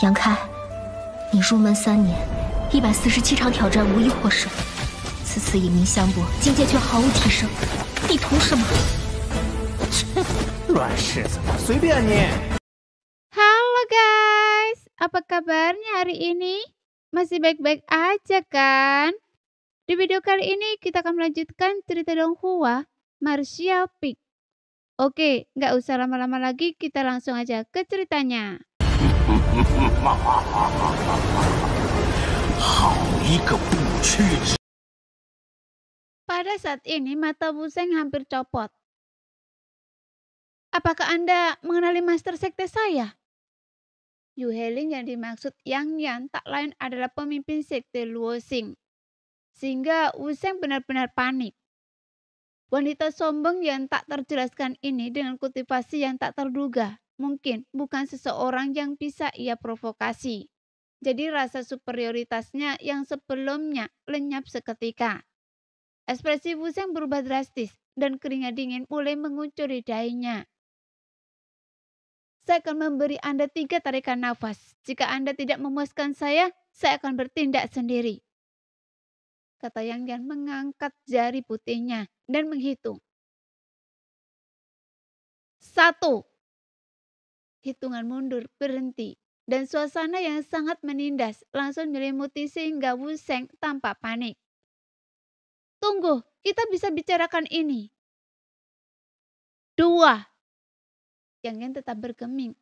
杨开，你入门3年，147场挑战无一获胜，此次以名相搏，境界却毫无提升，你图什么？切，乱柿子，随便你。Halo guys, apa kabarnya hari ini? Masih baik-baik aja kan? Di video kali ini kita akan melanjutkan cerita Donghua Martial Peak. Oke, nggak usah lama-lama lagi, kita langsung aja ke ceritanya. 好一个不屈之！ Pada saat ini mata Wu Sheng hampir copot. Apakah Anda mengenali Master Sekte saya? Yu Heling yang dimaksud Yang Yan tak lain adalah pemimpin Sekte Luoxing. Sehingga Wu Sheng benar-benar panik. Wanita sombong yang tak terjelaskan ini dengan kultivasi yang tak terduga. Mungkin bukan seseorang yang bisa ia provokasi. Jadi rasa superioritasnya yang sebelumnya lenyap seketika. Ekspresi Wu Sheng berubah drastis dan keringat dingin mulai mengucur di dahinya. Saya akan memberi Anda 3 tarikan nafas. Jika Anda tidak memuaskan saya akan bertindak sendiri. Kata Yang Yan mengangkat jari putihnya dan menghitung. 1. Hitungan mundur berhenti dan suasana yang sangat menindas langsung menyelimuti sehingga Wu Sheng tampak panik. Tunggu, kita bisa bicarakan ini. 2. Yang Yan tetap bergeming.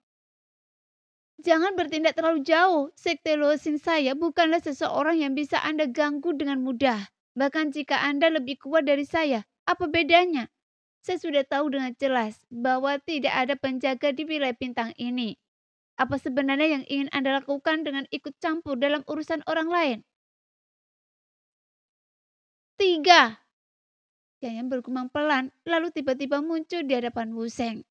Jangan bertindak terlalu jauh. Sekte Luoxing saya bukanlah seseorang yang bisa Anda ganggu dengan mudah. Bahkan jika Anda lebih kuat dari saya, apa bedanya? Saya sudah tahu dengan jelas bahwa tidak ada penjaga di wilayah bintang ini. Apa sebenarnya yang ingin Anda lakukan dengan ikut campur dalam urusan orang lain? 3. Yang bergumam pelan, lalu tiba-tiba muncul di hadapan Wu Sheng.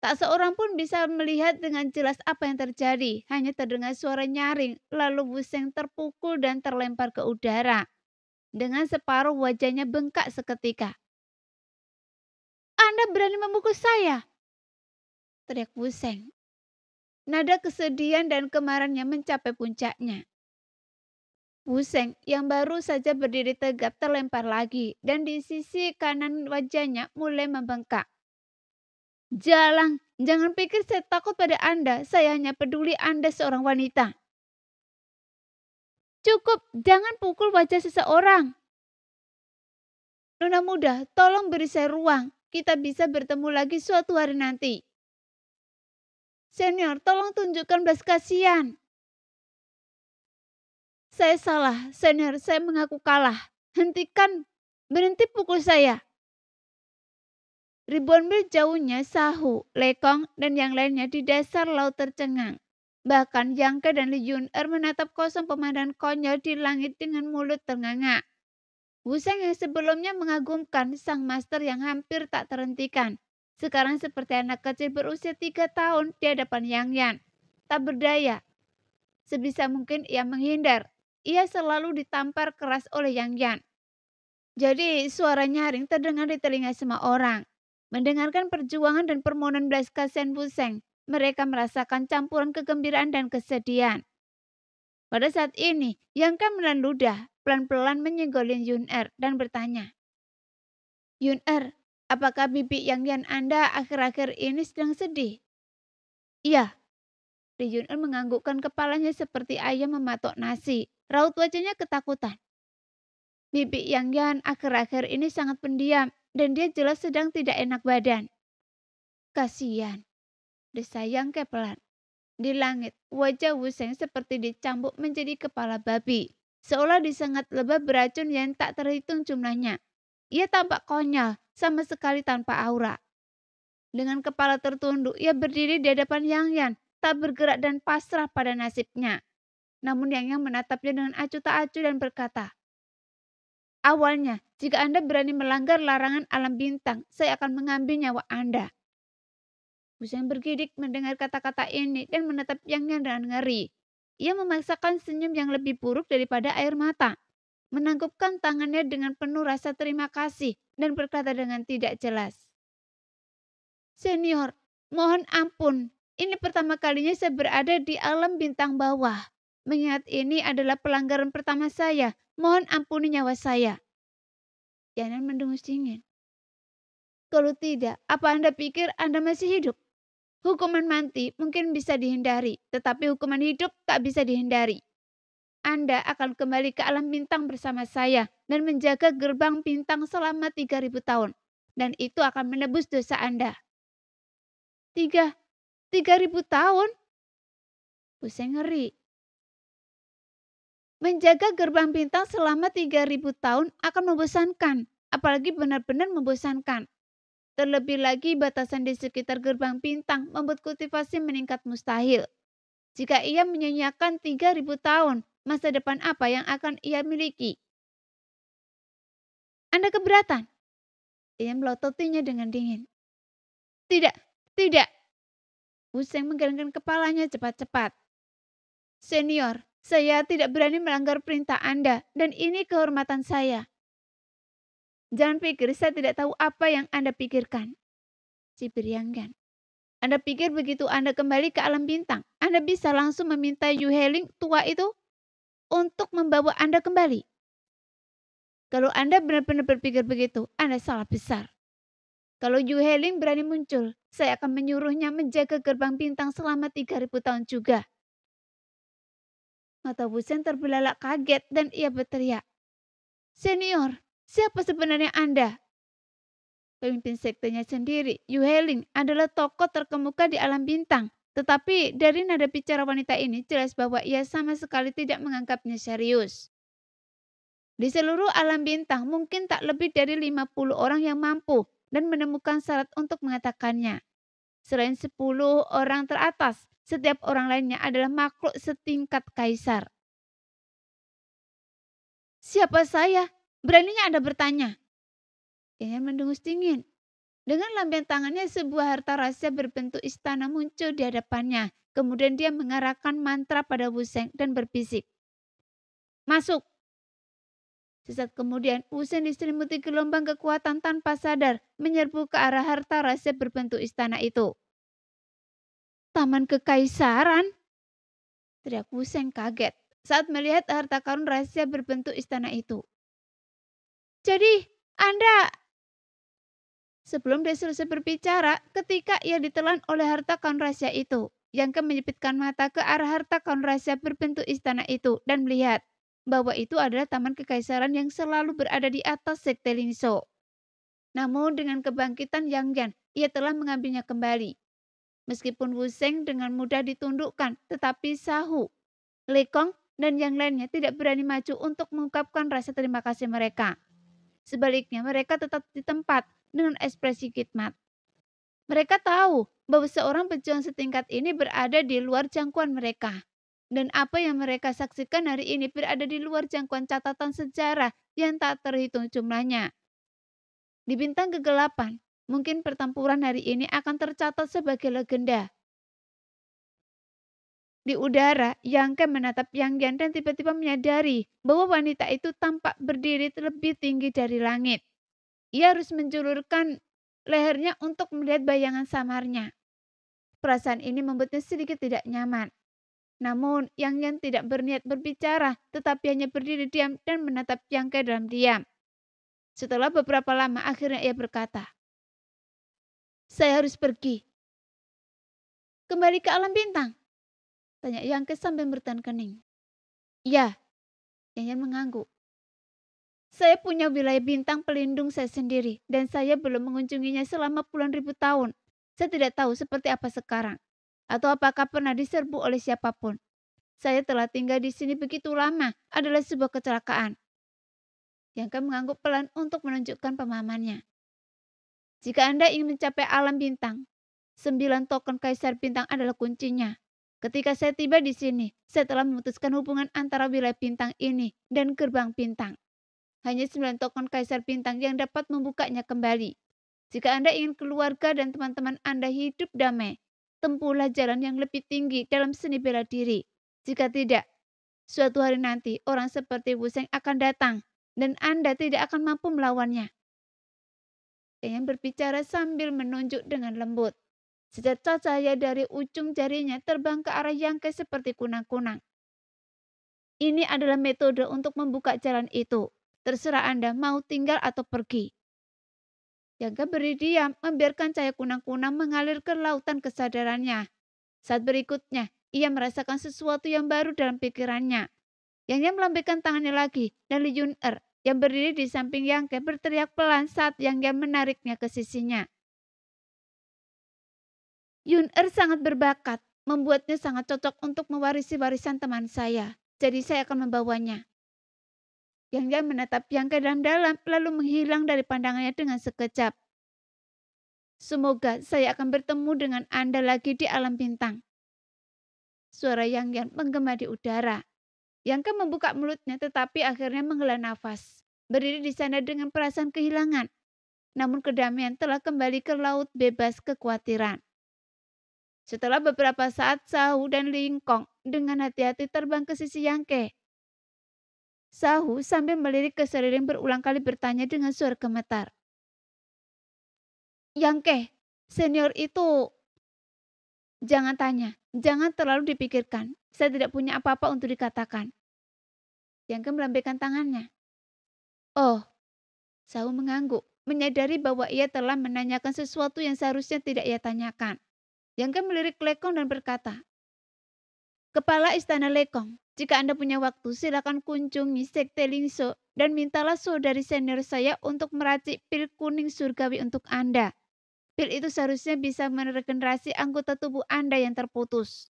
Tak seorang pun bisa melihat dengan jelas apa yang terjadi. Hanya terdengar suara nyaring, lalu Wu Sheng terpukul dan terlempar ke udara. Dengan separuh wajahnya bengkak seketika. Anda berani memukul saya? Teriak Wu Sheng. Nada kesedihan dan kemarahannya mencapai puncaknya. Wu Sheng yang baru saja berdiri tegap terlempar lagi dan di sisi kanan wajahnya mulai membengkak. Jalang, jangan pikir saya takut pada Anda, saya hanya peduli Anda seorang wanita. Cukup, jangan pukul wajah seseorang. Nona muda, tolong beri saya ruang, kita bisa bertemu lagi suatu hari nanti. Senior, tolong tunjukkan belas kasihan. Saya salah, senior, saya mengaku kalah. Hentikan, berhenti pukul saya. Ribuan mil jauhnya Sahu, Lekong, dan yang lainnya di dasar laut tercengang. Bahkan Yang Ke dan Li Yun'er menatap kosong pemandangan konyol di langit dengan mulut ternganga. Wu Sheng yang sebelumnya mengagumkan sang master yang hampir tak terhentikan. Sekarang seperti anak kecil berusia 3 tahun di hadapan Yang Yan. Tak berdaya. Sebisa mungkin ia menghindar. Ia selalu ditampar keras oleh Yang Yan. Jadi suara nyaring terdengar di telinga semua orang. Mendengarkan perjuangan dan permohonan belas kasihan Wu Sheng, mereka merasakan campuran kegembiraan dan kesedihan. Pada saat ini, Yang Kan menelan ludah, pelan-pelan menyenggol Lin Yun'er dan bertanya. Yun'er, apakah bibi Yang Yan Anda akhir-akhir ini sedang sedih? Iya. Li Yun'er menganggukkan kepalanya seperti ayam mematok nasi. Raut wajahnya ketakutan. Bibi Yang Yan akhir-akhir ini sangat pendiam dan dia jelas sedang tidak enak badan. Kasihan, desa Yang Ke pelan. Di langit, wajah Wu Sheng seperti dicambuk menjadi kepala babi. Seolah disengat lebah beracun yang tak terhitung jumlahnya. Ia tampak konyol, sama sekali tanpa aura. Dengan kepala tertunduk, ia berdiri di hadapan Yang Yan, tak bergerak dan pasrah pada nasibnya. Namun Yang Yan menatapnya dengan acuh tak acuh dan berkata, awalnya, jika Anda berani melanggar larangan alam bintang, saya akan mengambil nyawa Anda. Wu Sheng bergidik mendengar kata-kata ini dan menatap Yang Yan dengan ngeri. Ia memaksakan senyum yang lebih buruk daripada air mata. Menangkupkan tangannya dengan penuh rasa terima kasih dan berkata dengan tidak jelas. Senior, mohon ampun. Ini pertama kalinya saya berada di alam bintang bawah. Mengingat ini adalah pelanggaran pertama saya. Mohon ampuni nyawa saya. Yanan mendengus dingin. Kalau tidak, apa Anda pikir Anda masih hidup? Hukuman mati mungkin bisa dihindari, tetapi hukuman hidup tak bisa dihindari. Anda akan kembali ke alam bintang bersama saya dan menjaga gerbang bintang selama 3.000 tahun. Dan itu akan menebus dosa Anda. 3.000 tahun? Saya ngeri. Menjaga gerbang bintang selama 3.000 tahun akan membosankan, apalagi benar-benar membosankan. Terlebih lagi batasan di sekitar gerbang bintang membuat kultivasi meningkat mustahil. Jika ia menyanyiakan 3.000 tahun, masa depan apa yang akan ia miliki? Anda keberatan? Ia melototinya dengan dingin. Tidak, tidak. Wuseng menggelengkan kepalanya cepat-cepat. Senior, saya tidak berani melanggar perintah Anda dan ini kehormatan saya. Jangan pikir saya tidak tahu apa yang Anda pikirkan. Si Brianggan. Anda pikir begitu Anda kembali ke alam bintang, Anda bisa langsung meminta Yu Heling tua itu untuk membawa Anda kembali? Kalau Anda benar-benar berpikir begitu, Anda salah besar. Kalau Yu Heling berani muncul, saya akan menyuruhnya menjaga gerbang bintang selama 3.000 tahun juga. Mata Wuseng terbelalak kaget dan ia berteriak. Senior, siapa sebenarnya Anda? Pemimpin sektenya sendiri, Yu Heling, adalah tokoh terkemuka di alam bintang. Tetapi dari nada bicara wanita ini jelas bahwa ia sama sekali tidak menganggapnya serius. Di seluruh alam bintang mungkin tak lebih dari 50 orang yang mampu dan menemukan syarat untuk mengatakannya. Selain 10 orang teratas, setiap orang lainnya adalah makhluk setingkat kaisar. Siapa saya? Beraninya Anda bertanya? Ia mendengus dingin. Dengan lambaian tangannya sebuah harta rahasia berbentuk istana muncul di hadapannya. Kemudian dia mengarahkan mantra pada Wuseng dan berbisik. Masuk! Sesaat kemudian Wuseng diselimuti gelombang kekuatan tanpa sadar menyerbu ke arah harta rahasia berbentuk istana itu. Taman Kekaisaran? Teriak Wuseng kaget saat melihat harta karun rahasia berbentuk istana itu. Jadi Anda... Sebelum dia selesai berbicara, ketika ia ditelan oleh harta karun rahasia itu, Yangke menyipitkan mata ke arah harta karun rahasia berbentuk istana itu dan melihat bahwa itu adalah taman kekaisaran yang selalu berada di atas sekte Lingzhou. Namun dengan kebangkitan Yang Yan, ia telah mengambilnya kembali. Meskipun Wuseng dengan mudah ditundukkan, tetapi Sahu, Lekong, dan yang lainnya tidak berani maju untuk mengungkapkan rasa terima kasih mereka. Sebaliknya mereka tetap di tempat dengan ekspresi khidmat. Mereka tahu bahwa seorang pejuang setingkat ini berada di luar jangkauan mereka. Dan apa yang mereka saksikan hari ini berada di luar jangkauan catatan sejarah yang tak terhitung jumlahnya. Di bintang kegelapan, mungkin pertempuran hari ini akan tercatat sebagai legenda. Di udara, Yangke menatap Yang Yan dan tiba-tiba menyadari bahwa wanita itu tampak berdiri lebih tinggi dari langit. Ia harus menjulurkan lehernya untuk melihat bayangan samarnya. Perasaan ini membuatnya sedikit tidak nyaman. Namun, Yang Yan tidak berniat berbicara, tetapi hanya berdiri diam dan menatap Yangke dalam diam. Setelah beberapa lama, akhirnya ia berkata, "Saya harus pergi." "Kembali ke alam bintang?" tanya Yangke sambil bertahan kening. "Ya," Yang Yan mengangguk. "Saya punya wilayah bintang pelindung saya sendiri dan saya belum mengunjunginya selama puluhan ribu tahun. Saya tidak tahu seperti apa sekarang atau apakah pernah diserbu oleh siapapun. Saya telah tinggal di sini begitu lama, adalah sebuah kecelakaan." Yangke mengangguk pelan untuk menunjukkan pemahamannya. "Jika Anda ingin mencapai alam bintang, 9 token kaisar bintang adalah kuncinya. Ketika saya tiba di sini, saya telah memutuskan hubungan antara wilayah bintang ini dan gerbang bintang. Hanya 9 token kaisar bintang yang dapat membukanya kembali. Jika Anda ingin keluarga dan teman-teman Anda hidup damai, tempuhlah jalan yang lebih tinggi dalam seni bela diri. Jika tidak, suatu hari nanti orang seperti Wuseng akan datang dan Anda tidak akan mampu melawannya." Yang berbicara sambil menunjuk dengan lembut. Secercah cahaya dari ujung jarinya terbang ke arah Yang Ke seperti kunang-kunang. Ini adalah metode untuk membuka jalan itu. Terserah Anda mau tinggal atau pergi. Yang Ke beri diam, membiarkan cahaya kunang-kunang mengalir ke lautan kesadarannya. Saat berikutnya, ia merasakan sesuatu yang baru dalam pikirannya. Yang melambaikan tangannya lagi, dan Li Yun-er yang berdiri di samping Yang Ke berteriak pelan saat Yang menariknya ke sisinya. Yun-er sangat berbakat, membuatnya sangat cocok untuk mewarisi warisan teman saya. Jadi saya akan membawanya. Yang menatap Yang Ke dalam-dalam lalu menghilang dari pandangannya dengan sekejap. Semoga saya akan bertemu dengan Anda lagi di alam bintang. Suara Yang menggema di udara. Yang Ke membuka mulutnya tetapi akhirnya menghela nafas. Berdiri di sana dengan perasaan kehilangan. Namun kedamaian telah kembali ke laut bebas kekhawatiran. Setelah beberapa saat, Sahu dan Ling Kong dengan hati-hati terbang ke sisi Yang Ke. Sahu sambil melirik ke sekeliling berulang kali bertanya dengan suara gemetar. Yang Ke, senior itu... Jangan tanya, jangan terlalu dipikirkan. Saya tidak punya apa-apa untuk dikatakan. Yang Ke melambaikan tangannya. Oh, Sahu mengangguk, menyadari bahwa ia telah menanyakan sesuatu yang seharusnya tidak ia tanyakan. Yang Ke melirik Lekong dan berkata, Kepala Istana Lekong, jika Anda punya waktu, silakan kunjungi Sekte Lingso dan mintalah saudari senior saya untuk meracik pil kuning surgawi untuk Anda. Pil itu seharusnya bisa meregenerasi anggota tubuh Anda yang terputus.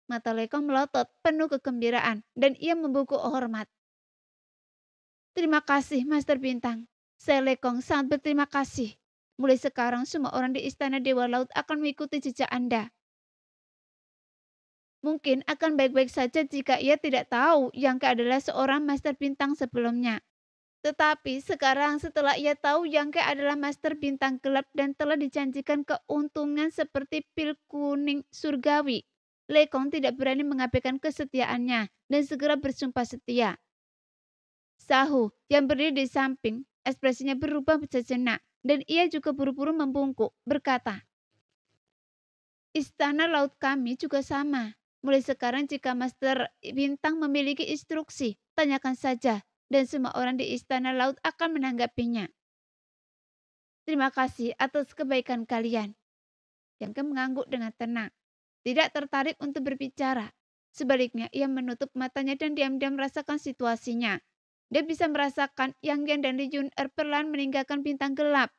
Mata Lekong melotot penuh kegembiraan dan ia membungkuk hormat. Terima kasih, Master Bintang. Saya Lekong sangat berterima kasih. Mulai sekarang semua orang di Istana Dewa Laut akan mengikuti jejak Anda. Mungkin akan baik-baik saja jika ia tidak tahu Yang Ke adalah seorang Master Bintang sebelumnya. Tetapi sekarang setelah ia tahu Yang Ke adalah Master Bintang gelap dan telah dijanjikan keuntungan seperti pil kuning surgawi, Lekong tidak berani mengabaikan kesetiaannya dan segera bersumpah setia. Sahu yang berdiri di samping, ekspresinya berubah sejenak dan ia juga buru-buru membungkuk, berkata, Istana Laut kami juga sama. Mulai sekarang jika Master Bintang memiliki instruksi, tanyakan saja dan semua orang di Istana Laut akan menanggapinya. Terima kasih atas kebaikan kalian. Yang Ke mengangguk dengan tenang, tidak tertarik untuk berbicara. Sebaliknya ia menutup matanya dan diam-diam merasakan situasinya. Dia bisa merasakan Yang dan Li Yun-er perlahan meninggalkan bintang gelap.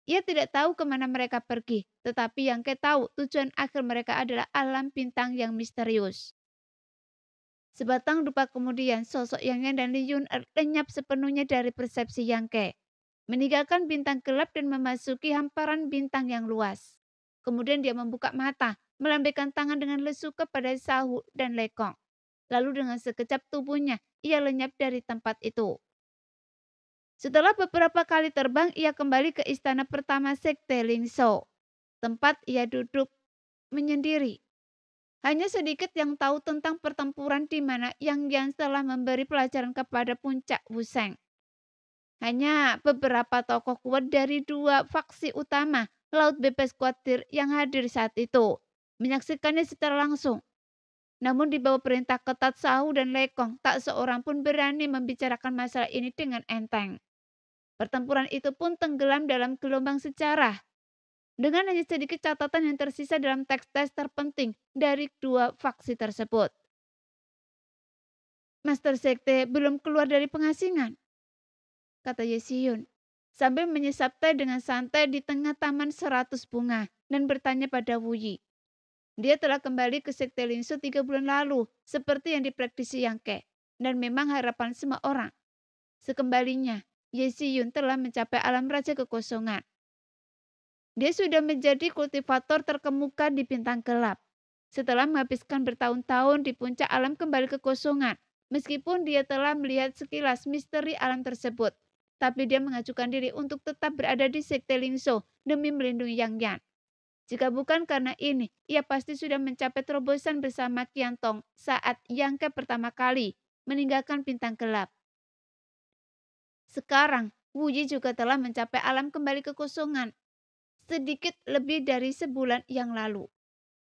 Ia tidak tahu kemana mereka pergi, tetapi Yang Ke tahu tujuan akhir mereka adalah alam bintang yang misterius. Sebatang dupa kemudian, sosok Yang dan Li Yun-er lenyap sepenuhnya dari persepsi Yang Ke, meninggalkan bintang gelap dan memasuki hamparan bintang yang luas. Kemudian dia membuka mata, melambaikan tangan dengan lesu kepada Sahu dan Lekong. Lalu dengan sekejap tubuhnya, ia lenyap dari tempat itu. Setelah beberapa kali terbang, ia kembali ke istana pertama Sekte Lingso. Tempat ia duduk menyendiri. Hanya sedikit yang tahu tentang pertempuran di mana Yang telah memberi pelajaran kepada puncak Wuseng. Hanya beberapa tokoh kuat dari dua faksi utama Laut Bebas Kuatir yang hadir saat itu, menyaksikannya secara langsung. Namun di bawah perintah ketat Sahu dan Lekong, tak seorang pun berani membicarakan masalah ini dengan enteng. Pertempuran itu pun tenggelam dalam gelombang sejarah. Dengan hanya sedikit catatan yang tersisa dalam teks-teks terpenting dari dua faksi tersebut. Master Sekte belum keluar dari pengasingan, kata Ye Siyun, sambil menyesap teh dengan santai di tengah taman 100 bunga dan bertanya pada Wu Yi. Dia telah kembali ke Sekte Lingso 3 bulan lalu, seperti yang diprediksi Yang Ke, dan memang harapan semua orang. Sekembalinya, Ye Siyun telah mencapai alam raja kekosongan. Dia sudah menjadi kultivator terkemuka di bintang gelap. Setelah menghabiskan bertahun-tahun di puncak alam kembali kekosongan, meskipun dia telah melihat sekilas misteri alam tersebut, tapi dia mengajukan diri untuk tetap berada di Sekte Lingso demi melindungi Yang Yan. Jika bukan karena ini, ia pasti sudah mencapai terobosan bersama Qian Tong saat Yang Ke pertama kali meninggalkan bintang gelap. Sekarang, Wu Yi juga telah mencapai alam kembali kekosongan. sedikit lebih dari sebulan yang lalu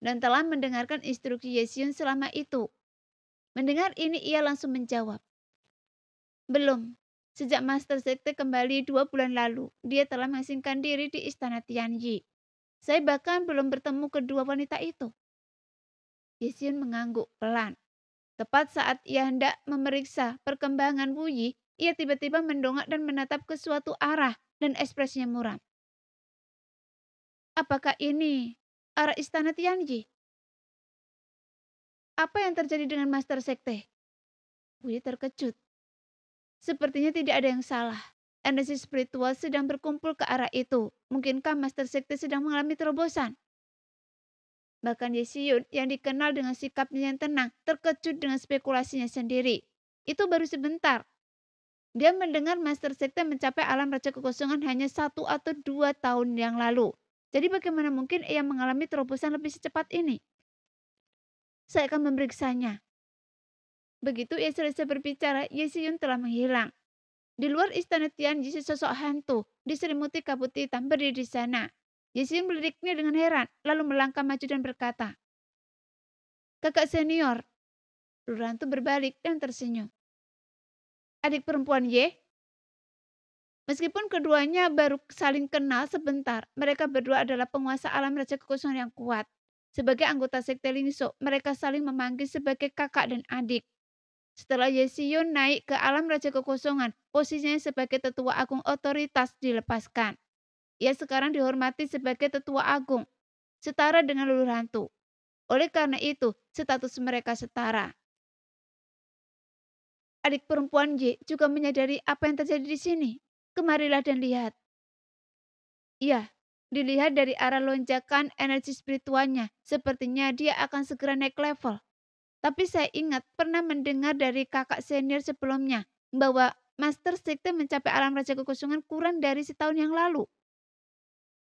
dan telah mendengarkan instruksi Yesion selama itu. Mendengar ini ia langsung menjawab, "Belum. Sejak Master Sekte kembali 2 bulan lalu, dia telah mengasingkan diri di Istana Tianyi. Saya bahkan belum bertemu kedua wanita itu." Yesion mengangguk pelan. Tepat saat ia hendak memeriksa perkembangan Wu Yi, ia tiba-tiba mendongak dan menatap ke suatu arah dan ekspresinya muram. "Apakah ini arah Istana Tianyi? Apa yang terjadi dengan Master Sekte?" Wu Yi terkejut. Sepertinya tidak ada yang salah. Energi spiritual sedang berkumpul ke arah itu. Mungkinkah Master Sekte sedang mengalami terobosan? Bahkan Yesion yang dikenal dengan sikapnya yang tenang, terkejut dengan spekulasinya sendiri. Itu baru sebentar. Dia mendengar Master Sekte mencapai alam Raja Kekosongan hanya 1 atau 2 tahun yang lalu. Jadi bagaimana mungkin ia mengalami terobosan lebih secepat ini? "Saya akan memeriksanya." Begitu ia selesai berbicara, Yesion telah menghilang. Di luar Istana Tianyi, sesosok hantu diselimuti kabut hitam berdiri di sana. Yesion meliriknya dengan heran, lalu melangkah maju dan berkata, "Kakak senior." Lurah hantu berbalik dan tersenyum. "Adik perempuan Ye?" Meskipun keduanya baru saling kenal sebentar, mereka berdua adalah penguasa alam Raja Kekosongan yang kuat. Sebagai anggota Sekte Lingso, mereka saling memanggil sebagai kakak dan adik. Setelah Yesion naik ke alam Raja Kekosongan, posisinya sebagai tetua agung otoritas dilepaskan. Ia sekarang dihormati sebagai tetua agung, setara dengan leluhur hantu. Oleh karena itu, status mereka setara. Adik perempuan Y juga menyadari apa yang terjadi di sini. Kemarilah dan lihat. Iya, dilihat dari arah lonjakan energi spiritualnya, sepertinya dia akan segera naik level. Tapi saya ingat pernah mendengar dari kakak senior sebelumnya bahwa Master Sekte mencapai alam Raja Kekosongan kurang dari setahun yang lalu.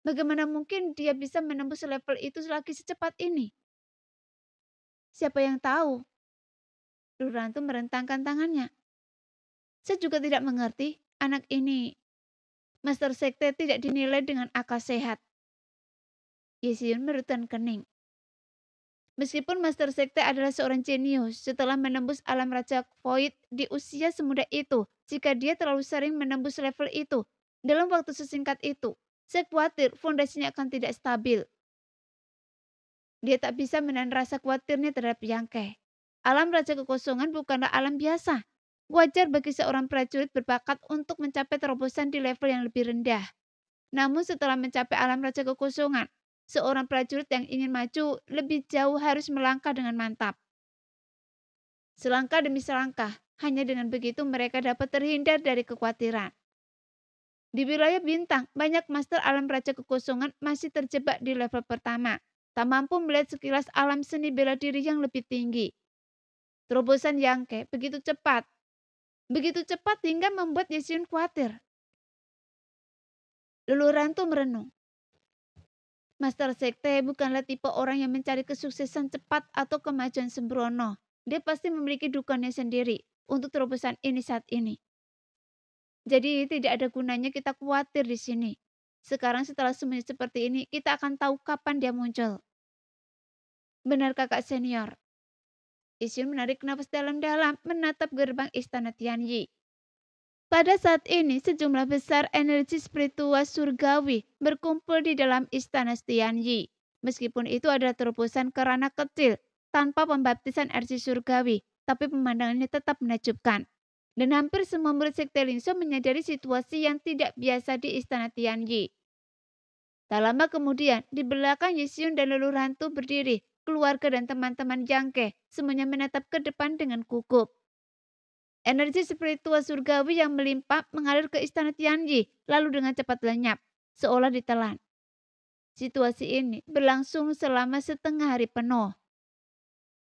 Bagaimana mungkin dia bisa menembus level itu lagi secepat ini? Siapa yang tahu? Lurantu merentangkan tangannya. Saya juga tidak mengerti. Anak ini, Master Sekte tidak dinilai dengan akal sehat. Yesion merutkan kening. Meskipun Master Sekte adalah seorang jenius, setelah menembus alam Raja Void di usia semuda itu, jika dia terlalu sering menembus level itu, dalam waktu sesingkat itu, saya khawatir fondasinya akan tidak stabil. Dia tak bisa menahan rasa khawatirnya terhadap Yangke. Alam Raja Kekosongan bukanlah alam biasa. Wajar bagi seorang prajurit berbakat untuk mencapai terobosan di level yang lebih rendah. Namun setelah mencapai alam Raja Kekosongan, seorang prajurit yang ingin maju lebih jauh harus melangkah dengan mantap. Selangkah demi selangkah, hanya dengan begitu mereka dapat terhindar dari kekhawatiran. Di wilayah bintang, banyak master alam Raja Kekosongan masih terjebak di level pertama. Tak mampu melihat sekilas alam seni bela diri yang lebih tinggi. Terobosan Yangke begitu cepat hingga membuat Yesion khawatir. Leluhur hantu merenung. Master Sekte bukanlah tipe orang yang mencari kesuksesan cepat atau kemajuan sembrono. Dia pasti memiliki dukungannya sendiri untuk terobosan ini saat ini. Jadi tidak ada gunanya kita khawatir di sini. Sekarang setelah semuanya seperti ini, kita akan tahu kapan dia muncul. Benar kakak senior. Yesion menarik nafas dalam-dalam menatap gerbang Istana Tianyi. Pada saat ini, sejumlah besar energi spiritual surgawi berkumpul di dalam Istana Tianyi. Meskipun itu adalah terobosan ke ranah kecil, tanpa pembaptisan energi surgawi, tapi pemandangannya tetap menakjubkan. Dan hampir semua murid Sekte Lingso menyadari situasi yang tidak biasa di Istana Tianyi. Tak lama kemudian, di belakang Yesion dan leluhur hantu berdiri, keluarga dan teman-teman Yangke, semuanya menatap ke depan dengan gugup. Energi spiritual surgawi yang melimpah mengalir ke Istana Tianyi, lalu dengan cepat lenyap, seolah ditelan. Situasi ini berlangsung selama setengah hari penuh.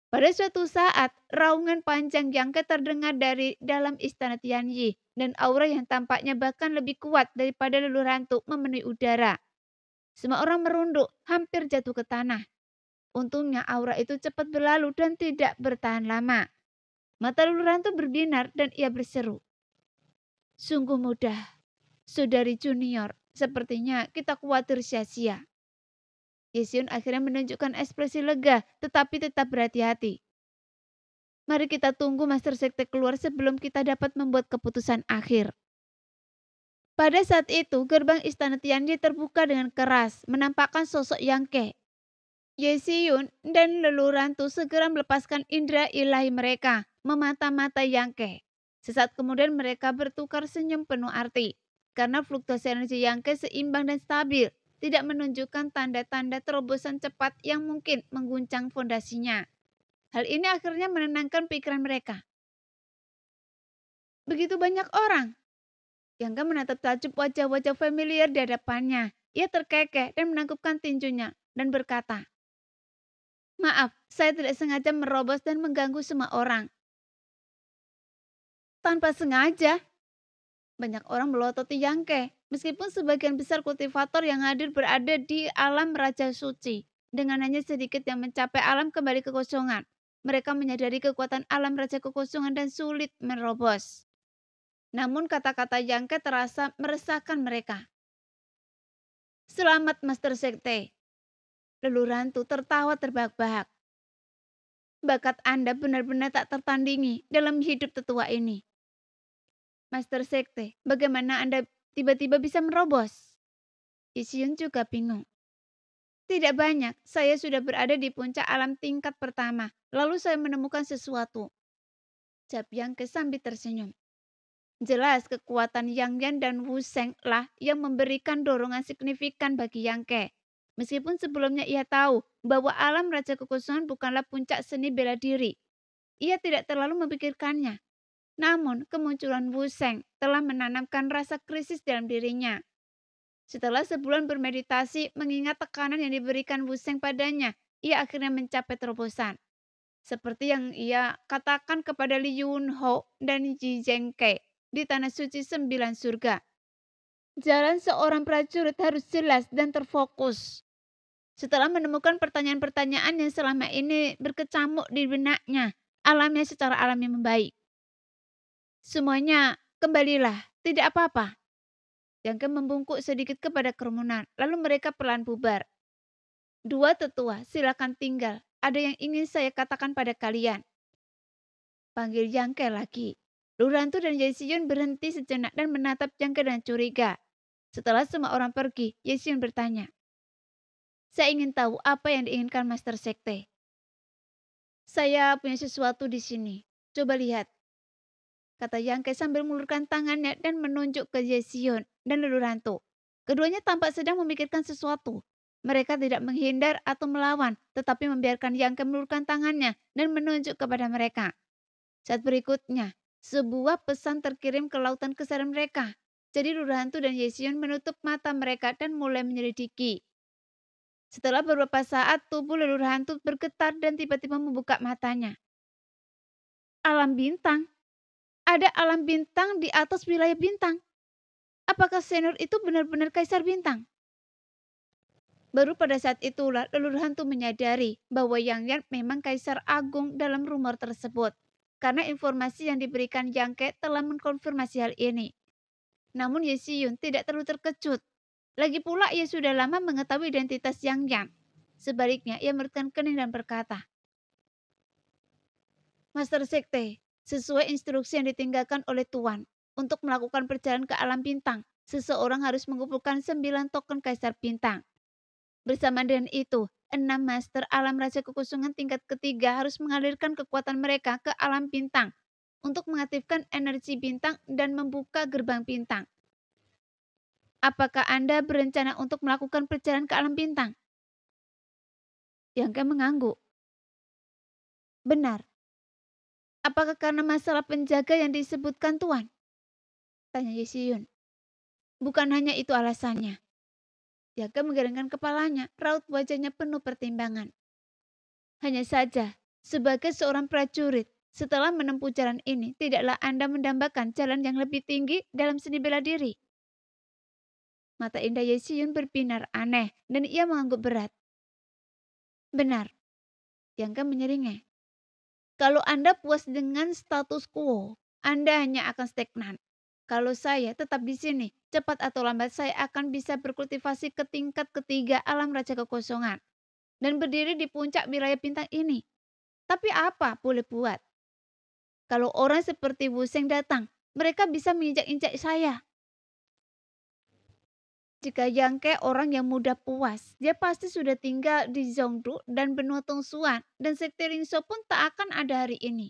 Pada suatu saat, raungan panjang Yangke terdengar dari dalam Istana Tianyi, dan aura yang tampaknya bahkan lebih kuat daripada leluhur hantu memenuhi udara. Semua orang merunduk, hampir jatuh ke tanah. Untungnya aura itu cepat berlalu dan tidak bertahan lama. Mata leluhur hantu berbinar dan ia berseru. Sungguh mudah, saudari junior, sepertinya kita khawatir sia-sia. Yesyun akhirnya menunjukkan ekspresi lega, tetapi tetap berhati-hati. Mari kita tunggu Master Sekte keluar sebelum kita dapat membuat keputusan akhir. Pada saat itu, gerbang istana Tianji terbuka dengan keras, menampakkan sosok Yangke. Yesyun dan Lelurantu segera melepaskan indera ilahi mereka, memata-mata Yangke. Sesaat kemudian mereka bertukar senyum penuh arti, karena fluktuasi energi Yangke seimbang dan stabil, tidak menunjukkan tanda-tanda terobosan cepat yang mungkin mengguncang fondasinya. Hal ini akhirnya menenangkan pikiran mereka. Begitu banyak orang. Yangke menatap takjub wajah-wajah familiar di hadapannya. Ia terkekeh dan menangkupkan tinjunya dan berkata, "Maaf, saya tidak sengaja merobos dan mengganggu semua orang." Tanpa sengaja, banyak orang melototi Yangke. Meskipun sebagian besar kultivator yang hadir berada di alam Raja Suci. Dengan hanya sedikit yang mencapai alam kembali kekosongan. Mereka menyadari kekuatan alam Raja Kekosongan dan sulit merobos. Namun kata-kata Yangke terasa meresahkan mereka. "Selamat Master Sekte." Lelurantu tertawa terbahak-bahak. "Bakat Anda benar-benar tak tertandingi dalam hidup tetua ini." "Master Sekte, bagaimana Anda tiba-tiba bisa merobos?" Yesyun juga bingung. "Tidak banyak, saya sudah berada di puncak alam tingkat pertama. Lalu saya menemukan sesuatu." Jawab Yangke sambil tersenyum. Jelas kekuatan Yang Yan dan Wu Sheng lah yang memberikan dorongan signifikan bagi Yangke. Meskipun sebelumnya ia tahu bahwa alam Raja Kekosongan bukanlah puncak seni bela diri. Ia tidak terlalu memikirkannya. Namun kemunculan Wu Sheng telah menanamkan rasa krisis dalam dirinya. Setelah sebulan bermeditasi mengingat tekanan yang diberikan Wu Sheng padanya, ia akhirnya mencapai terobosan. Seperti yang ia katakan kepada Li Yunho dan Ji Zhengke di Tanah Suci 9 Surga. Jalan seorang prajurit harus jelas dan terfokus. Setelah menemukan pertanyaan-pertanyaan yang selama ini berkecamuk di benaknya, alamnya secara alami membaik. "Semuanya kembalilah, tidak apa-apa." Yangke membungkuk sedikit kepada kerumunan, lalu mereka perlahan bubar. "Dua tetua, silakan tinggal. Ada yang ingin saya katakan pada kalian." Panggil Yangke lagi. Lurantu dan Yesyun berhenti sejenak dan menatap Yangke dengan curiga. Setelah semua orang pergi, Yesyun bertanya, "Saya ingin tahu apa yang diinginkan Master Sekte." "Saya punya sesuatu di sini. Coba lihat," kata Yangke sambil mengulurkan tangannya dan menunjuk ke Yesyun dan Lelurantu. Keduanya tampak sedang memikirkan sesuatu. Mereka tidak menghindar atau melawan, tetapi membiarkan Yangke mengulurkan tangannya dan menunjuk kepada mereka. Saat berikutnya, sebuah pesan terkirim ke lautan kesadaran mereka. Jadi Lelurantu dan Yesyun menutup mata mereka dan mulai menyelidiki. Setelah beberapa saat, tubuh Lelurantu bergetar dan tiba-tiba membuka matanya. Alam bintang. Ada alam bintang di atas wilayah bintang. Apakah senior itu benar-benar Kaisar Bintang? Baru pada saat itulah Lelurantu menyadari bahwa Yang Yan memang Kaisar Agung dalam rumor tersebut. Karena informasi yang diberikan Yangke telah mengkonfirmasi hal ini. Namun Yesyun tidak terlalu terkejut. Lagi pula ia sudah lama mengetahui identitas Yang Yan. Sebaliknya ia mengerutkan kening dan berkata, "Master Sekte, sesuai instruksi yang ditinggalkan oleh Tuan, untuk melakukan perjalanan ke alam bintang, seseorang harus mengumpulkan 9 token Kaisar Bintang. Bersama dengan itu, 6 master alam Raja Kekosongan tingkat ketiga harus mengalirkan kekuatan mereka ke alam bintang untuk mengaktifkan energi bintang dan membuka gerbang bintang. Apakah Anda berencana untuk melakukan perjalanan ke alam bintang?" Yangke mengangguk. "Benar. Apakah karena masalah penjaga yang disebutkan Tuan?" tanya Yesyun. "Bukan hanya itu alasannya." Yangke menggelengkan kepalanya, raut wajahnya penuh pertimbangan. "Hanya saja, sebagai seorang prajurit, setelah menempuh jalan ini, tidaklah Anda mendambakan jalan yang lebih tinggi dalam seni bela diri?" Mata indah Yesyun berbinar aneh dan ia mengangguk berat. "Benar." Yangke menyeringai. "Kalau Anda puas dengan status quo, Anda hanya akan stagnan. Kalau saya tetap di sini, cepat atau lambat saya akan bisa berkultivasi ke tingkat ketiga alam raja kekosongan dan berdiri di puncak wilayah bintang ini. Tapi apa boleh buat? Kalau orang seperti Wu Sheng datang, mereka bisa menginjak-injak saya. Jika Yangke orang yang mudah puas, dia pasti sudah tinggal di Zhongdu dan benua Tongsuan, dan sekte Ringso pun tak akan ada hari ini.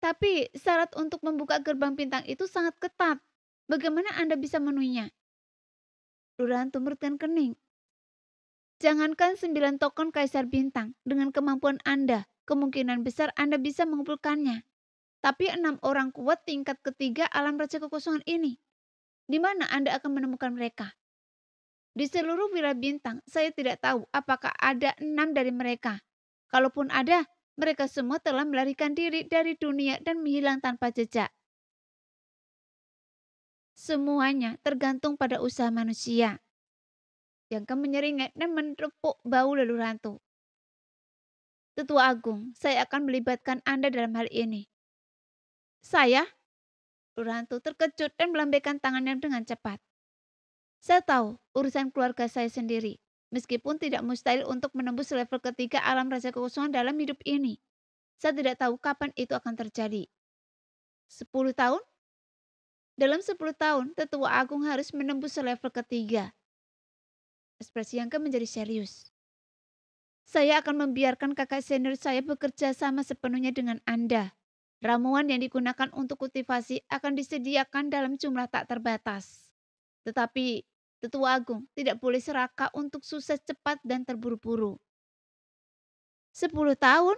Tapi syarat untuk membuka gerbang bintang itu sangat ketat. Bagaimana Anda bisa memenuhinya? Lurahan tumurkan kening. Jangankan 9 token Kaisar Bintang, dengan kemampuan Anda, kemungkinan besar Anda bisa mengumpulkannya. Tapi 6 orang kuat tingkat ketiga alam raja kekosongan ini. Di mana Anda akan menemukan mereka? Di seluruh wilayah bintang, saya tidak tahu apakah ada 6 dari mereka. Kalaupun ada, mereka semua telah melarikan diri dari dunia dan menghilang tanpa jejak. Semuanya tergantung pada usaha manusia. Yang menyeringai dan menepuk bau leluhur hantu. Tetua Agung, saya akan melibatkan Anda dalam hal ini. Saya? Leluhur hantu terkejut dan melambaikan tangannya dengan cepat. Saya tahu urusan keluarga saya sendiri, meskipun tidak mustahil untuk menembus level ketiga alam raja kekosongan dalam hidup ini. Saya tidak tahu kapan itu akan terjadi. 10 tahun? Dalam 10 tahun, Tetua Agung harus menembus level ketiga. Ekspresi Yangke menjadi serius. Saya akan membiarkan kakak senior saya bekerja sama sepenuhnya dengan Anda. Ramuan yang digunakan untuk kultivasi akan disediakan dalam jumlah tak terbatas. Tetapi Tetua Agung tidak boleh serakah untuk sukses cepat dan terburu-buru. 10 tahun?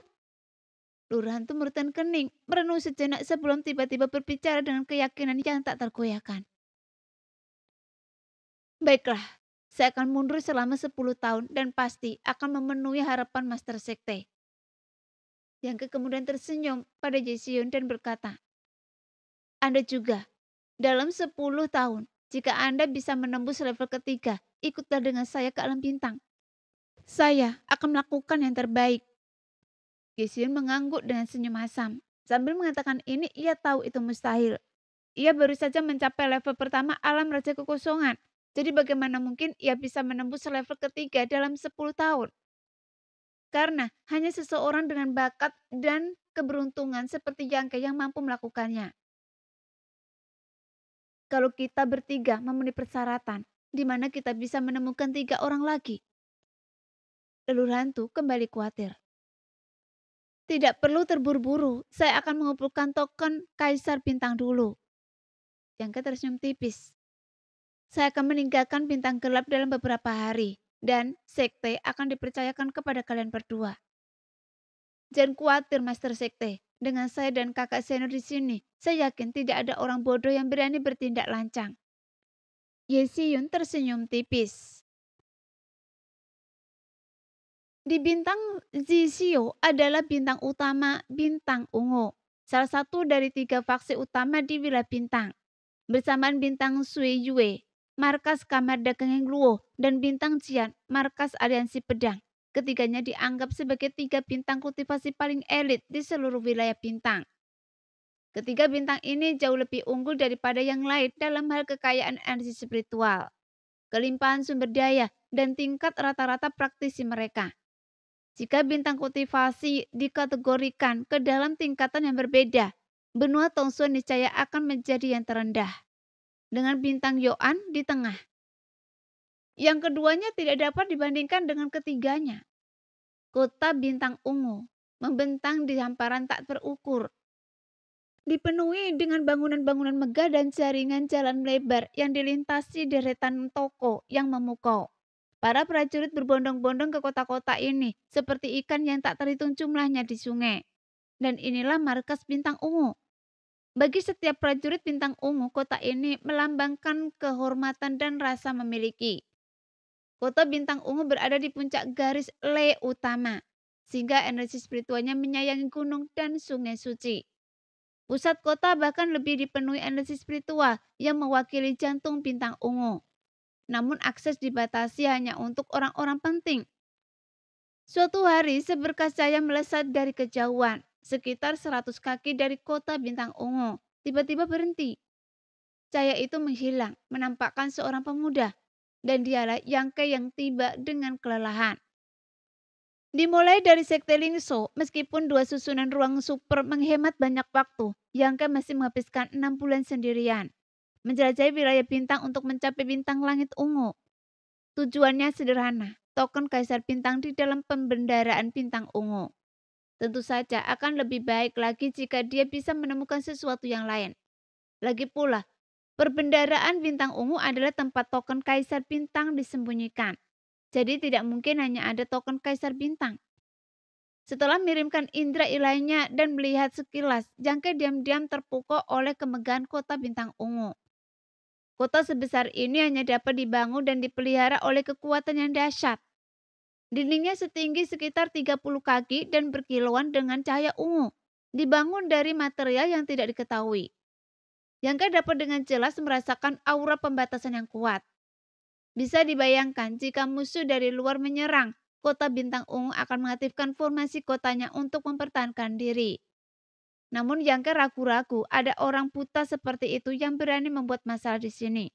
Lurahan tumurkan kening, merenung sejenak sebelum tiba-tiba berbicara dengan keyakinan yang tak tergoyahkan. Baiklah, saya akan mundur selama 10 tahun dan pasti akan memenuhi harapan Master Sekte. Yang kemudian tersenyum pada Jesiun dan berkata, Anda juga, dalam 10 tahun, jika Anda bisa menembus level ketiga, ikutlah dengan saya ke alam bintang. Saya akan melakukan yang terbaik. Jesiun mengangguk dengan senyum asam. Sambil mengatakan ini, ia tahu itu mustahil. Ia baru saja mencapai level pertama alam raja kekosongan. Jadi bagaimana mungkin ia bisa menembus level ketiga dalam 10 tahun? Karena hanya seseorang dengan bakat dan keberuntungan seperti Yangke yang mampu melakukannya. Kalau kita bertiga memenuhi persyaratan, di mana kita bisa menemukan 3 orang lagi? Leluhur hantu kembali khawatir. Tidak perlu terburu-buru, saya akan mengumpulkan token Kaisar Bintang dulu. Yangke tersenyum tipis. Saya akan meninggalkan bintang gelap dalam beberapa hari, dan sekte akan dipercayakan kepada kalian berdua. Jangan khawatir, Master Sekte. Dengan saya dan kakak senior di sini, saya yakin tidak ada orang bodoh yang berani bertindak lancang. Yesiyun tersenyum tipis. Di bintang Zishio adalah bintang utama bintang ungu, salah satu dari 3 faksi utama di wilayah bintang. Bersamaan bintang Sui Yue, markas Kamar Dagang yang Luo, dan bintang Jian, markas Aliansi Pedang. Ketiganya dianggap sebagai 3 bintang kultivasi paling elit di seluruh wilayah bintang. Ketiga bintang ini jauh lebih unggul daripada yang lain dalam hal kekayaan energi spiritual, kelimpahan sumber daya, dan tingkat rata-rata praktisi mereka. Jika bintang kultivasi dikategorikan ke dalam tingkatan yang berbeda, benua Tongsuan niscaya akan menjadi yang terendah, dengan bintang Yoan di tengah. Yang keduanya tidak dapat dibandingkan dengan ketiganya. Kota bintang ungu membentang di hamparan tak terukur, dipenuhi dengan bangunan-bangunan megah dan jaringan jalan lebar yang dilintasi deretan toko yang memukau. Para prajurit berbondong-bondong ke kota-kota ini seperti ikan yang tak terhitung jumlahnya di sungai. Dan inilah markas bintang ungu. Bagi setiap prajurit bintang ungu, kota ini melambangkan kehormatan dan rasa memiliki. Kota bintang ungu berada di puncak garis Le utama, sehingga energi spiritualnya menyayangi gunung dan sungai suci. Pusat kota bahkan lebih dipenuhi energi spiritual yang mewakili jantung bintang ungu. Namun akses dibatasi hanya untuk orang-orang penting. Suatu hari seberkas cahaya melesat dari kejauhan, sekitar 100 kaki dari kota bintang ungu. tiba-tiba berhenti. Cahaya itu menghilang, menampakkan seorang pemuda, dan dialah Yangke yang tiba dengan kelelahan. Dimulai dari sekte Lingso, meskipun dua susunan ruang super menghemat banyak waktu, Yangke masih menghabiskan 6 bulan sendirian, menjelajahi wilayah bintang untuk mencapai bintang langit ungu. Tujuannya sederhana, token Kaisar Bintang di dalam pembendaraan bintang ungu. Tentu saja akan lebih baik lagi jika dia bisa menemukan sesuatu yang lain. Lagi pula, perbendaraan bintang ungu adalah tempat token Kaisar Bintang disembunyikan. Jadi tidak mungkin hanya ada token Kaisar Bintang. Setelah mengirimkan indera ilahnya dan melihat sekilas, Jangke diam-diam terpukau oleh kemegahan kota bintang ungu. Kota sebesar ini hanya dapat dibangun dan dipelihara oleh kekuatan yang dahsyat. Dindingnya setinggi sekitar 30 kaki dan berkilauan dengan cahaya ungu. Dibangun dari material yang tidak diketahui. Jangke dapat dengan jelas merasakan aura pembatasan yang kuat. Bisa dibayangkan jika musuh dari luar menyerang, kota bintang ungu akan mengaktifkan formasi kotanya untuk mempertahankan diri. Namun Jangke ragu-ragu ada orang buta seperti itu yang berani membuat masalah di sini.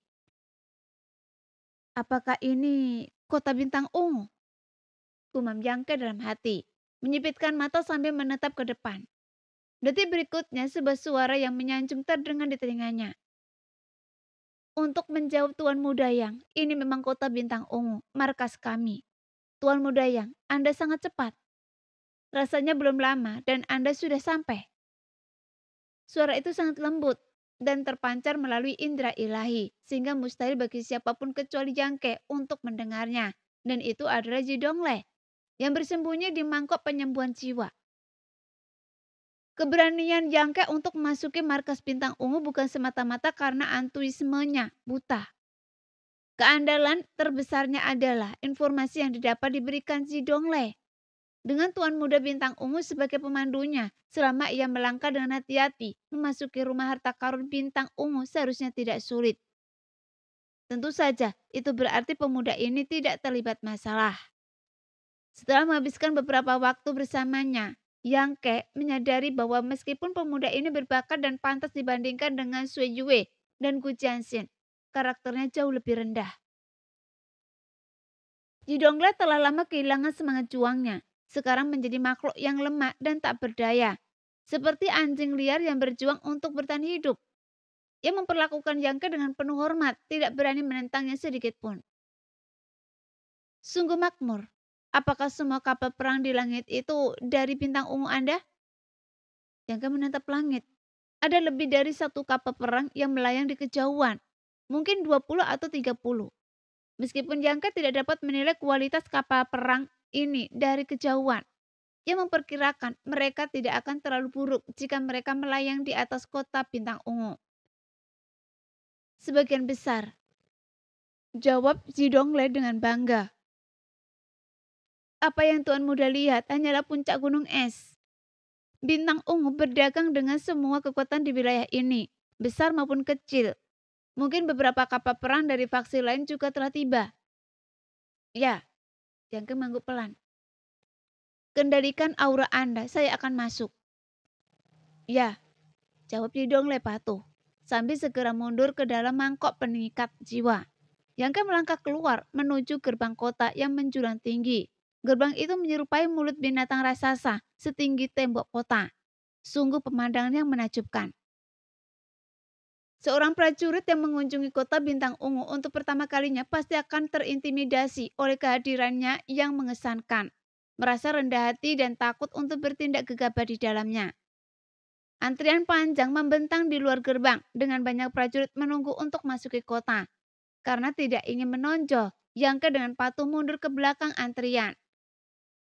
Apakah ini kota bintang ungu? Gumam Jangke dalam hati, menyipitkan mata sambil menatap ke depan. Detik berikutnya sebuah suara yang menyanjung terdengar di telinganya. Untuk menjawab Tuan Mudayang, ini memang kota bintang ungu, markas kami. Tuan Mudayang, Anda sangat cepat. Rasanya belum lama dan Anda sudah sampai. Suara itu sangat lembut dan terpancar melalui indera ilahi, sehingga mustahil bagi siapapun kecuali Jangke untuk mendengarnya. Dan itu adalah Jidongle, yang bersembunyi di mangkok penyembuhan jiwa. Keberanian Jangke untuk memasuki markas bintang ungu bukan semata-mata karena antuismenya buta. Keandalan terbesarnya adalah informasi yang didapat diberikan Jidongle. Dengan Tuan Muda Bintang Ungu sebagai pemandunya, selama ia melangkah dengan hati-hati memasuki rumah harta karun Bintang Ungu seharusnya tidak sulit. Tentu saja, itu berarti pemuda ini tidak terlibat masalah. Setelah menghabiskan beberapa waktu bersamanya, Jangke menyadari bahwa meskipun pemuda ini berbakat dan pantas dibandingkan dengan Sui Yue dan Gu Jianxin, karakternya jauh lebih rendah. Jidongle telah lama kehilangan semangat juangnya, sekarang menjadi makhluk yang lemah dan tak berdaya, seperti anjing liar yang berjuang untuk bertahan hidup. Ia memperlakukan Jangke dengan penuh hormat, tidak berani menentangnya sedikit pun. Sungguh makmur. Apakah semua kapal perang di langit itu dari bintang ungu Anda? Jangke menatap langit. Ada lebih dari satu kapal perang yang melayang di kejauhan. Mungkin 20 atau 30. Meskipun Jangke tidak dapat menilai kualitas kapal perang ini dari kejauhan. Ia memperkirakan mereka tidak akan terlalu buruk jika mereka melayang di atas kota bintang ungu. Sebagian besar. Jawab Jidongle dengan bangga. Apa yang Tuan Muda lihat hanyalah puncak gunung es. Bintang ungu berdagang dengan semua kekuatan di wilayah ini, besar maupun kecil. Mungkin beberapa kapal perang dari faksi lain juga telah tiba. Ya, Jangke mengangguk pelan. Kendalikan aura Anda, saya akan masuk. Ya, jawab Jidongle patuh, sambil segera mundur ke dalam mangkok pengikat jiwa. Jangke melangkah keluar menuju gerbang kota yang menjulang tinggi. Gerbang itu menyerupai mulut binatang raksasa setinggi tembok kota. Sungguh pemandangan yang menakjubkan. Seorang prajurit yang mengunjungi kota bintang ungu untuk pertama kalinya pasti akan terintimidasi oleh kehadirannya yang mengesankan. Merasa rendah hati dan takut untuk bertindak gegabah di dalamnya. Antrian panjang membentang di luar gerbang dengan banyak prajurit menunggu untuk masuk ke kota. Karena tidak ingin menonjol, Jangke dengan patuh mundur ke belakang antrian.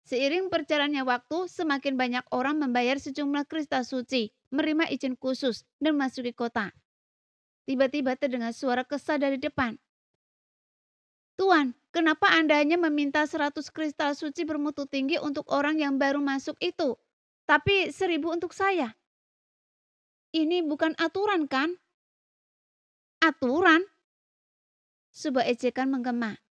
Seiring berjalannya waktu, semakin banyak orang membayar sejumlah kristal suci, menerima izin khusus, dan memasuki kota. Tiba-tiba terdengar suara kesal dari depan. Tuan, kenapa Anda hanya meminta 100 kristal suci bermutu tinggi untuk orang yang baru masuk itu, tapi 1000 untuk saya? Ini bukan aturan kan? Aturan? Sebuah ejekan menggema.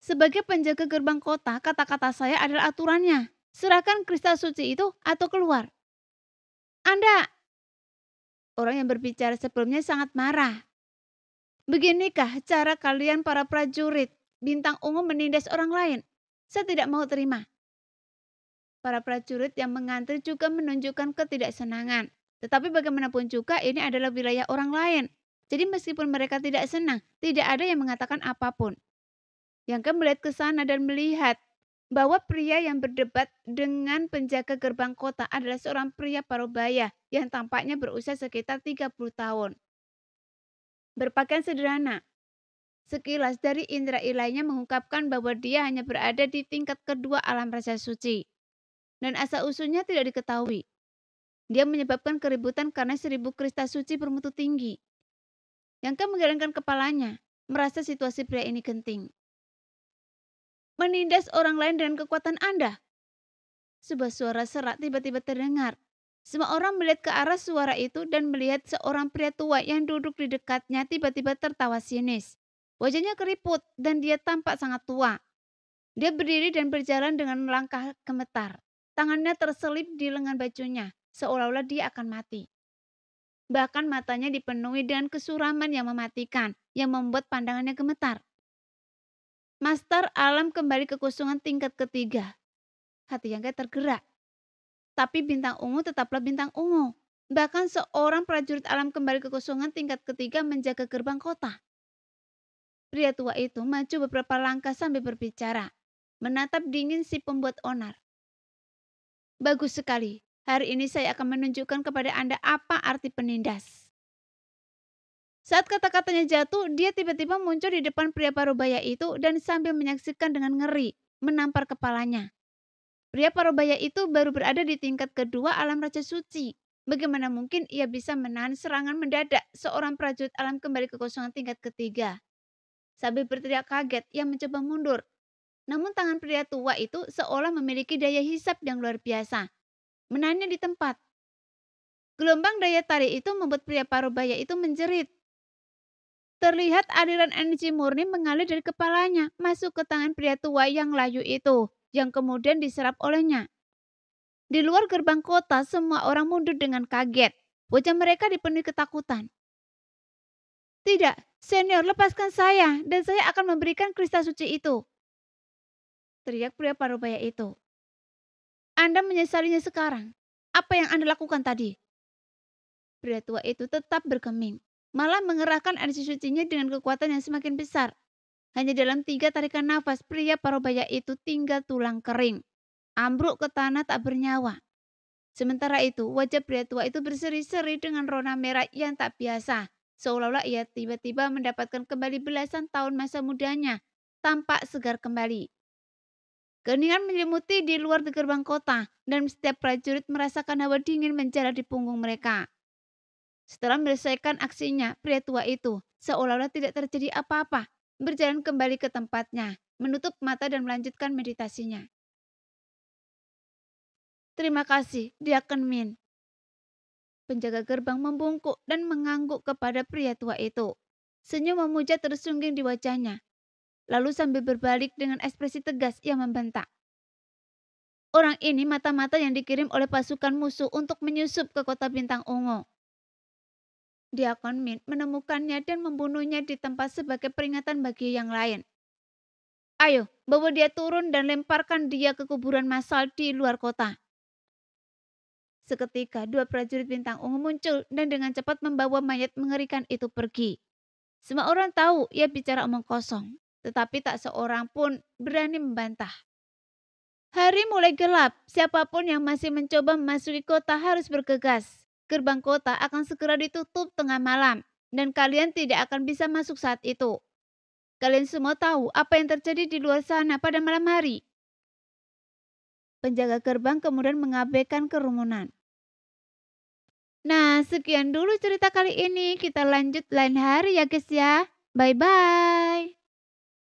Sebagai penjaga gerbang kota, kata-kata saya adalah aturannya. Serahkan kristal suci itu atau keluar. Anda Orang yang berbicara sebelumnya sangat marah. Beginikah cara kalian para prajurit bintang ungu menindas orang lain? Saya tidak mau terima. Para prajurit yang mengantri juga menunjukkan ketidaksenangan. Tetapi bagaimanapun juga ini adalah wilayah orang lain. Jadi meskipun mereka tidak senang, tidak ada yang mengatakan apapun. Yang melihat ke sana dan melihat bahwa pria yang berdebat dengan penjaga gerbang kota adalah seorang pria parubaya yang tampaknya berusia sekitar 30 tahun. Berpakaian sederhana. Sekilas dari indera ilainya mengungkapkan bahwa dia hanya berada di tingkat kedua alam raja suci. Dan asal-usulnya tidak diketahui. Dia menyebabkan keributan karena 1000 krista suci bermutu tinggi. Yang menggelengkan kepalanya, merasa situasi pria ini genting. Menindas orang lain dengan kekuatan Anda. Sebuah suara serak tiba-tiba terdengar. Semua orang melihat ke arah suara itu dan melihat seorang pria tua yang duduk di dekatnya tiba-tiba tertawa sinis. Wajahnya keriput dan dia tampak sangat tua. Dia berdiri dan berjalan dengan langkah gemetar. Tangannya terselip di lengan bajunya, seolah-olah dia akan mati. Bahkan matanya dipenuhi dengan kesuraman yang mematikan, yang membuat pandangannya gemetar. Master alam kembali ke kekosongan tingkat ketiga. Hati Yangke tergerak. Tapi bintang ungu tetaplah bintang ungu. Bahkan seorang prajurit alam kembali ke kekosongan tingkat ketiga menjaga gerbang kota. Pria tua itu maju beberapa langkah sambil berbicara. Menatap dingin si pembuat onar. Bagus sekali. Hari ini saya akan menunjukkan kepada Anda apa arti penindas. Saat kata-katanya jatuh, dia tiba-tiba muncul di depan pria parubaya itu dan sambil menyaksikan dengan ngeri, menampar kepalanya. Pria parubaya itu baru berada di tingkat kedua alam raja suci. Bagaimana mungkin ia bisa menahan serangan mendadak seorang prajurit alam kembali ke kosongan tingkat ketiga? Sambil berteriak kaget, ia mencoba mundur. Namun tangan pria tua itu seolah memiliki daya hisap yang luar biasa. Menahannya di tempat. Gelombang daya tarik itu membuat pria parubaya itu menjerit. Terlihat aliran energi murni mengalir dari kepalanya masuk ke tangan pria tua yang layu itu, yang kemudian diserap olehnya. Di luar gerbang kota, semua orang mundur dengan kaget. Wajah mereka dipenuhi ketakutan. Tidak, senior, lepaskan saya dan saya akan memberikan kristal suci itu. Teriak pria parubaya itu. Anda menyesalinya sekarang. Apa yang Anda lakukan tadi? Pria tua itu tetap bergeming. Malah mengerahkan energi sucinya dengan kekuatan yang semakin besar. Hanya dalam 3 tarikan nafas, pria parubaya itu tinggal tulang kering. Ambruk ke tanah tak bernyawa. Sementara itu, wajah pria tua itu berseri-seri dengan rona merah yang tak biasa. Seolah-olah ia tiba-tiba mendapatkan kembali belasan tahun masa mudanya. Tampak segar kembali. Keheningan menyelimuti di luar gerbang kota dan setiap prajurit merasakan hawa dingin menjalar di punggung mereka. Setelah menyelesaikan aksinya, pria tua itu seolah-olah tidak terjadi apa-apa, berjalan kembali ke tempatnya, menutup mata dan melanjutkan meditasinya. Terima kasih, Diakon Min. Penjaga gerbang membungkuk dan mengangguk kepada pria tua itu. Senyum memuja tersungging di wajahnya. Lalu sambil berbalik dengan ekspresi tegas ia membentak. Orang ini mata-mata yang dikirim oleh pasukan musuh untuk menyusup ke kota bintang ungu. Diakon Min menemukannya dan membunuhnya di tempat sebagai peringatan bagi yang lain. Ayo, bawa dia turun dan lemparkan dia ke kuburan massal di luar kota. Seketika 2 prajurit bintang ungu muncul dan dengan cepat membawa mayat mengerikan itu pergi. Semua orang tahu ia bicara omong kosong. Tetapi tak seorang pun berani membantah. Hari mulai gelap, siapapun yang masih mencoba memasuki kota harus bergegas. Gerbang kota akan segera ditutup tengah malam, dan kalian tidak akan bisa masuk saat itu. Kalian semua tahu apa yang terjadi di luar sana pada malam hari. Penjaga gerbang kemudian mengabaikan kerumunan. Nah, sekian dulu cerita kali ini. Kita lanjut lain hari ya guys ya. Bye-bye.